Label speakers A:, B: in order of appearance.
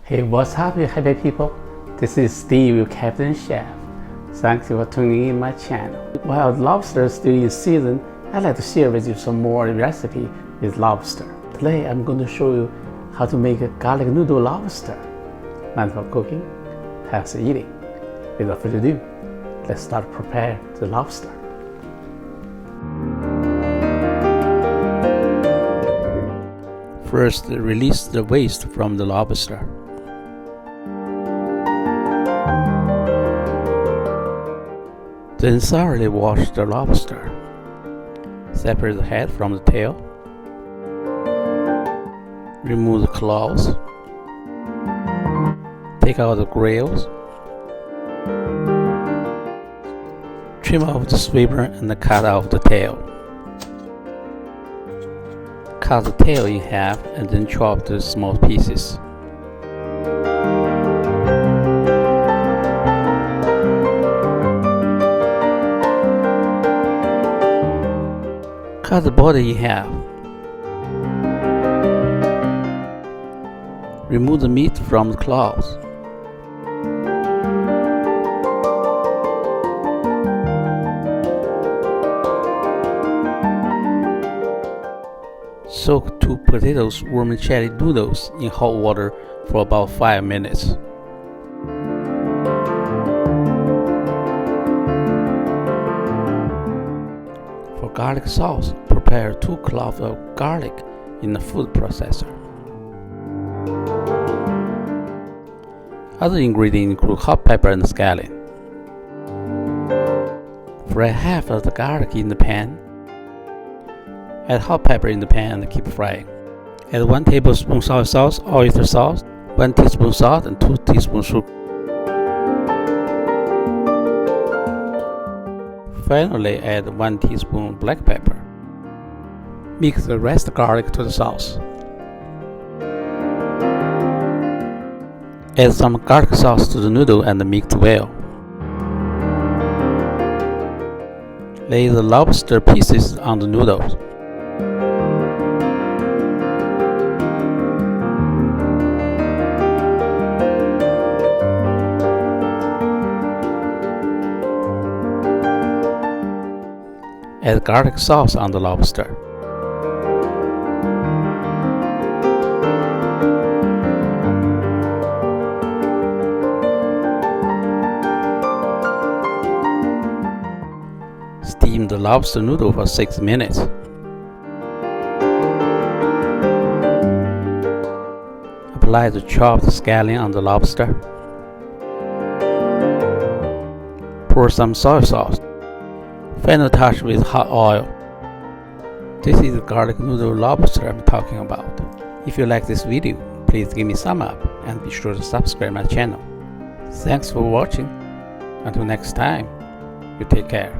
A: Hey, what's up, you happy people? This is Steve, your Captain Chef. Thanks for tuning in my channel. While lobster is still in season, I'd like to share with you some more recipe with lobster. Today, I'm going to show you how to make a garlic noodle lobster. Mindful cooking, healthy eating. Without further ado, let's start prepare the lobster. First, release the waste from the lobster. Then thoroughly wash the lobster. Separate the head from the tail. Remove the claws. Take out the grills. Trim off the swimmer and cut off the tail. Cut the tail in half and then chop the small pieces. Cut the body in half. Remove the meat from the claws. Soak 2 potatoes vermicelli noodles in hot water for about 5 minutes. For garlic sauce, prepare 2 cloves of garlic in a food processor. Other ingredients include hot pepper and scallion. Fry half of the garlic in the pan. Add hot pepper in the pan and keep frying. Add 1 tablespoon soy sauce, oyster sauce, 1 teaspoon salt, and 2 teaspoons sugar. Finally, add 1 teaspoon black pepper. Mix the rest garlic to the sauce. Add some garlic sauce to the noodle and mix well. Lay the lobster pieces on the noodles. Add garlic sauce on the lobster. Steam the lobster noodle for 6 minutes. Apply the chopped scallion on the lobster. Pour some soy sauce. Final touch with hot oil. This is the garlic noodle lobster I'm talking about. If you like this video, please give me a thumb up and be sure to subscribe my channel. Thanks for watching. Until next time, you take care.